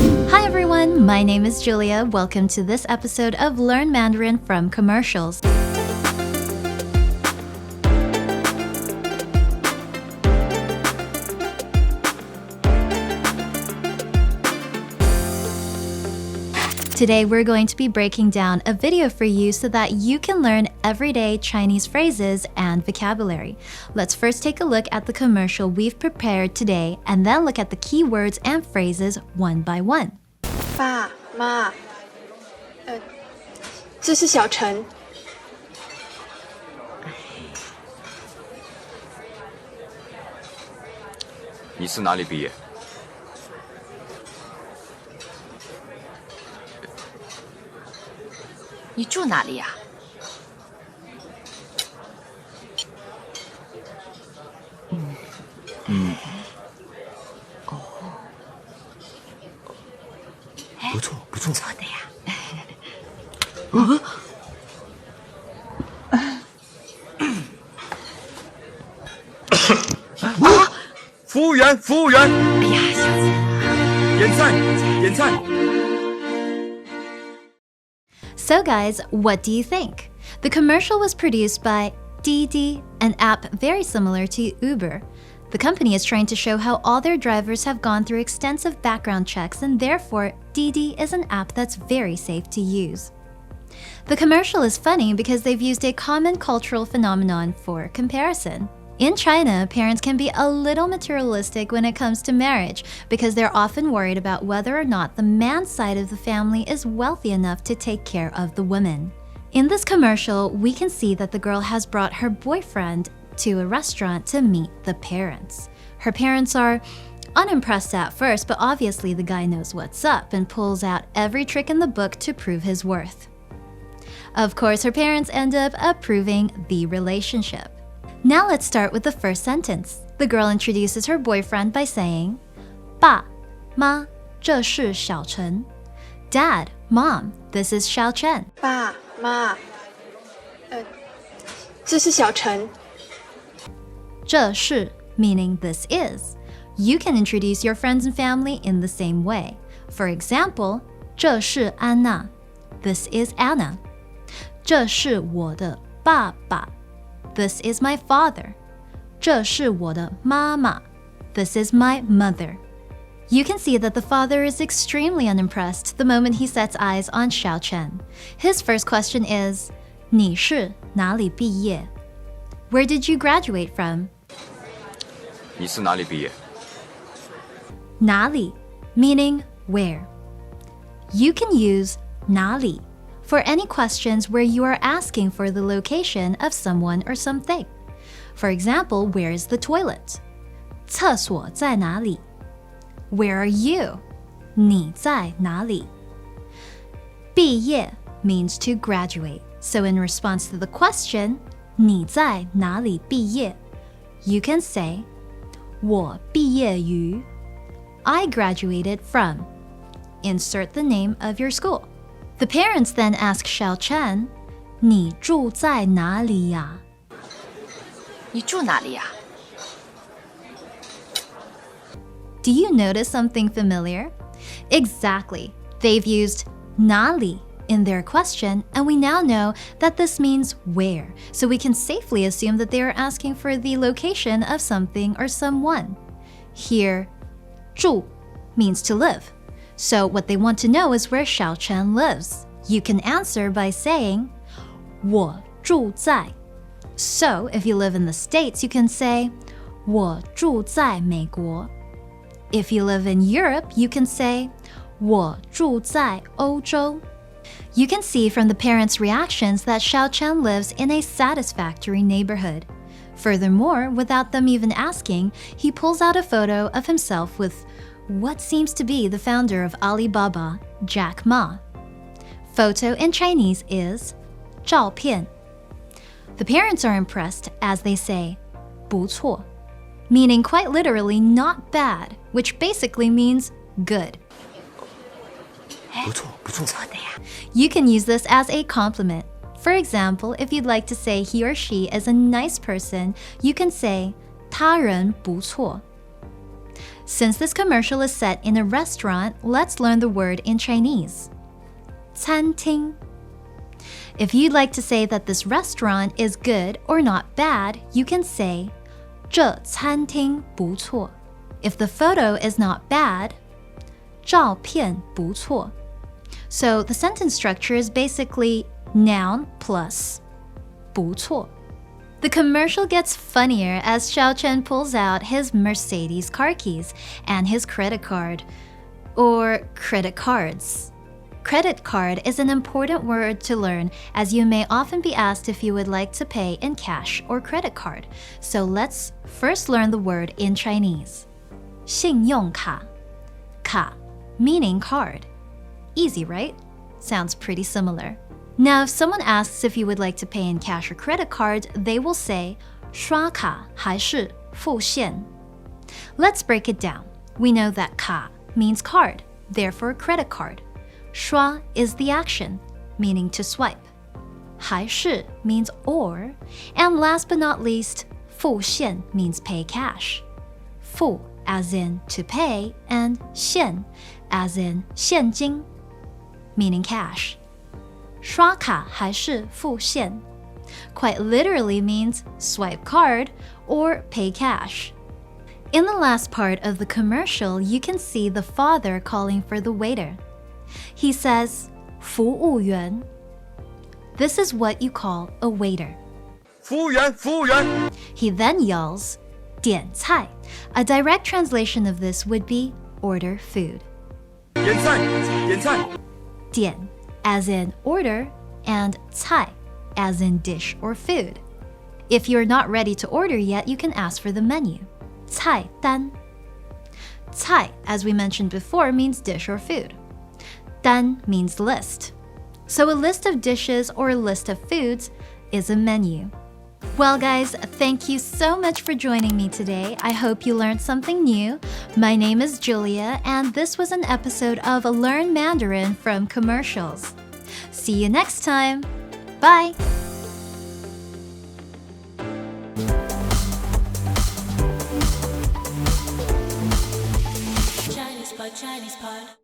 Hi everyone, my name is Julia. Welcome to this episode of Learn Mandarin from Commercials. Today we're going to be breaking down a video for you so that you can learn everyday Chinese phrases and vocabulary. Let's first take a look at the commercial we've prepared today and then look at the key words and phrases one by one. 爸妈，这是小陈。你是哪里毕业？你住哪里呀？不错，不错。错的呀。服务员，服务员，哎呀，小子，点菜，点菜。So guys, what do you think? The commercial was produced by Didi, an app very similar to Uber. The company is trying to show how all their drivers have gone through extensive background checks and therefore Didi is an app that's very safe to use. The commercial is funny because they've used a common cultural phenomenon for comparison. In China, parents can be a little materialistic when it comes to marriage because they're often worried about whether or not the man's side of the family is wealthy enough to take care of the woman. In this commercial, we can see that the girl has brought her boyfriend to a restaurant to meet the parents. Her parents are unimpressed at first, but obviously the guy knows what's up and pulls out every trick in the book to prove his worth. Of course, her parents end up approving the relationship. Now let's start with the first sentence. The girl introduces her boyfriend by saying, 爸妈，这是小陈. Dad, Mom, this is Xiao Chen. 爸妈，这是小陈。这是 meaning this is. You can introduce your friends and family in the same way. For example, 这是安娜. This is Anna. 这是我的爸爸. This is my father. 这是我的妈妈. This is my mother. You can see that the father is extremely unimpressed the moment he sets eyes on Xiao Chen. His first question is, 你是哪里毕业? Where did you graduate from? 你是哪里毕业？哪里 meaning where. You can use 哪里 for any questions where you are asking for the location of someone or something. For example, where is the toilet? 厕所在哪里? Where are you? 你在哪里? 毕业 means to graduate. So in response to the question, 你在哪里毕业? You can say, 我毕业于 I graduated from. Insert the name of your school. The parents then ask Xiao Chen, 你住在哪里呀? 你住哪里呀？ Do you notice something familiar? Exactly. They've used 哪里 in their question, and we now know that this means where, so we can safely assume that they are asking for the location of something or someone. Here, 住 means to live. So what they want to know is where Xiao Chen lives. You can answer by saying, 我住在. So if you live in the States, you can say, 我住在美国. If you live in Europe, you can say, 我住在欧洲. You can see from the parents' reactions that Xiao Chen lives in a satisfactory neighborhood. Furthermore, without them even asking, he pulls out a photo of himself with what seems to be the founder of Alibaba, Jack Ma. Photo in Chinese is 照片. The parents are impressed as they say 不错, meaning quite literally not bad, which basically means good. 不错，不错。错的呀。 You can use this as a compliment. For example, if you'd like to say he or she is a nice person, you can say 他人不错. Since this commercial is set in a restaurant, let's learn the word in Chinese. 餐厅. If you'd like to say that this restaurant is good or not bad, you can say 这餐厅不错. If the photo is not bad, 照片不错. So the sentence structure is basically noun plus 不错. The commercial gets funnier as Xiao Chen pulls out his Mercedes car keys and his credit card. Or credit cards. Credit card is an important word to learn as you may often be asked if you would like to pay in cash or credit card. So let's first learn the word in Chinese. 信用卡. Ka, meaning card. Easy, right? Sounds pretty similar. Now, if someone asks if you would like to pay in cash or credit card, they will say 刷卡还是付现. Let's break it down. We know that 卡 means card, therefore credit card. 刷 is the action, meaning to swipe. 还是 means or. And last but not least, 付现 means pay cash. 付 as in to pay, and 现 as in 现金, meaning cash. 刷卡还是付现 quite literally means swipe card or pay cash. In the last part of the commercial, you can see the father calling for the waiter. He says, 服务员. This is what you call a waiter. 服务员，服务员。 He then yells, 点菜. A direct translation of this would be order food. 点菜，点菜。点 as in order, and 菜 as in dish or food. If you're not ready to order yet, you can ask for the menu. 菜单. 菜, as we mentioned before, means dish or food. 单 means list. So a list of dishes or a list of foods is a menu. Well, guys, thank you so much for joining me today. I hope you learned something new. My name is Julia, and this was an episode of Learn Mandarin from Commercials. See you next time. Bye. Chinese pod.